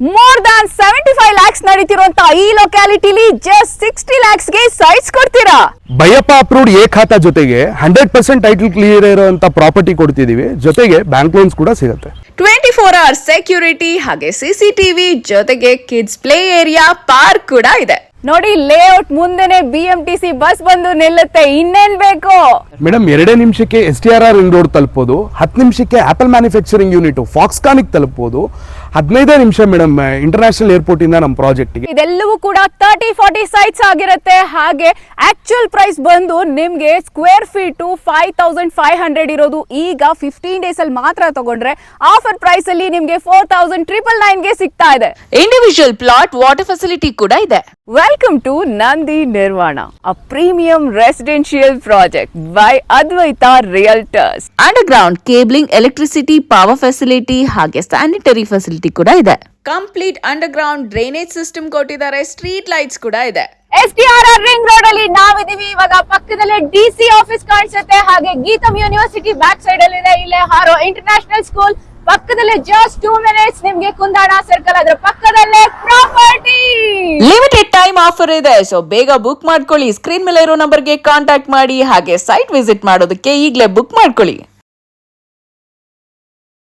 More than 75 lakhs ನಡೀತಿರುವಂತ ಈ ಲೊಕ್ಯಾಲಿಟಿಲಿ just 60 lakhs ಗೆ sites ಕೊಡ್ತೀರಾ. ಬೈಯಪ್ಪ ಅಪ್ರೂವ್ಡ್ ಎ ಖಾತಾ ಜೊತೆಗೆ 100% ಟೈಟಲ್ ಕ್ಲಿಯರ್ ಇರುವಂತ ಪ್ರಾಪರ್ಟಿ ಕೊಡ್ತಿದೀವಿ. ಜೊತೆಗೆ ಬ್ಯಾಂಕ್ ಲೋನ್ಸ್ ಕೂಡ ಸಿಗುತ್ತೆ. 24 hours ಸೆಕ್ಯೂರಿಟಿ ಹಾಗೆ CCTV ಜೊತೆಗೆ ಕಿಡ್ಸ್ ಪ್ಲೇ ಏರಿಯಾ ಪಾರ್ಕ್ ಕೂಡ ಇದೆ. ನೋಡಿ ಲೇಔಟ್ ಮುಂದೆನೆ BMTC ಬಸ್ ಬಂದು ನಿಲ್ಲುತ್ತೆ, ಇನ್ನೇನ್ ಬೇಕು ಮೇಡಮ್? 2 ನಿಮಿಷಕ್ಕೆ STRR ರಿಂಗ್ ರೋಡ್ ತಲುಪಬಹುದು, 10 ನಿಮಿಷಕ್ಕೆ ಆಪಲ್ ಮ್ಯಾನುಫ್ಯಾಕ್ಚರಿಂಗ್ ಯೂನಿಟ್ ಫಾಕ್ಸ್ಕಾನಿಕ್ ತಲುಪಬಹುದು, 15 ನಿಮಿಷ ಮೇಡಮ್ ಇಂಟರ್ನ್ಯಾಷನಲ್ ಏರ್ಪೋರ್ಟ್ ಇಂದ ನಮ್ಮ ಪ್ರಾಜೆಕ್ಟ್ ಗೆ. ಇದೆಲ್ಲವೂ ಕೂಡ 30-40 ಸೈಟ್ಸ್ ಆಗಿರುತ್ತೆ. ಹಾಗೆ ಆಕ್ಚುಯಲ್ ಪ್ರೈಸ್ ಬಂದು ನಿಮ್ಗೆ ಸ್ಕ್ವೇರ್ ಫೀಟ್ 5500 ಇರೋದು ಈಗ 15 ಡೇಸ್ ಅಲ್ಲಿ ಮಾತ್ರ ತಗೊಂಡ್ರೆ ಆಫರ್ ಪ್ರೈಸ್ ಅಲ್ಲಿ ನಿಮ್ಗೆ 4999 ಗೆ ಸಿಗ್ತಾ ಇದೆ. ಇಂಡಿವಿಜುವಲ್ ಪ್ಲಾಟ್ ವಾಟರ್ ಫೆಸಿಲಿಟಿ ಕೂಡ ಇದೆ. Welcome to Nandi Nirvana, a premium residential project by Advaita Realtors. Underground cabling, electricity, power facility ಹಾಗೆ ಸ್ಯಾನಿಟರಿ ಫೆಸಿಲಿಟಿ ಕೂಡ ಇದೆ. ಕಂಪ್ಲೀಟ್ ಅಂಡರ್ಗ್ರೌಂಡ್ ಡ್ರೈನೇಜ್ ಸಿಸ್ಟಮ್ ಕೊಟ್ಟಿದ್ದಾರೆ, ಸ್ಟ್ರೀಟ್ ಲೈಟ್ಸ್ ಕೂಡ ಇದೆ. STRR ರಿಂಗ್ ರೋಡ್ ಅಲ್ಲಿ ನಾವಿದೀವಿ. ಇವಾಗ ಪಕ್ಕದಲ್ಲೇ DC ಆಫೀಸ್ ಕಾಣಿಸುತ್ತೆ, ಹಾಗೆ ಗೀತಮ್ ಯೂನಿವರ್ಸಿಟಿ ಬ್ಯಾಕ್ ಸೈಡ್ ಅಲ್ಲಿ ಇದೆ. ಇಲ್ಲೇ ಹಾರೋ ಇಂಟರ್ನ್ಯಾಷನಲ್ ಸ್ಕೂಲ್ ಪಕ್ಕದಲ್ಲೇ ಜಸ್ಟ್ 2 minutes ನಿಮ್ಗೆ ಕುಂದಾಣ ಸರ್ಕಲ್, ಅದ್ರ ಪಕ್ಕದಲ್ಲೇ ಪ್ರಾಪರ್ಟಿ. ಲಿಮಿಟೆಡ್ ಟೈಮ್ ಆಫರ್ ಇದೆ, ಸೊ ಬೇಗ ಬುಕ್ ಮಾಡ್ಕೊಳ್ಳಿ. ಸ್ಕ್ರೀನ್ ಮೇಲೆ ಇರೋ ನಂಬರ್ಗೆ ಕಾಂಟ್ಯಾಕ್ಟ್ ಮಾಡಿ, ಹಾಗೆ ಸೈಟ್ ವಿಸಿಟ್ ಮಾಡೋದಕ್ಕೆ ಈಗಲೇ ಬುಕ್ ಮಾಡ್ಕೊಳ್ಳಿ.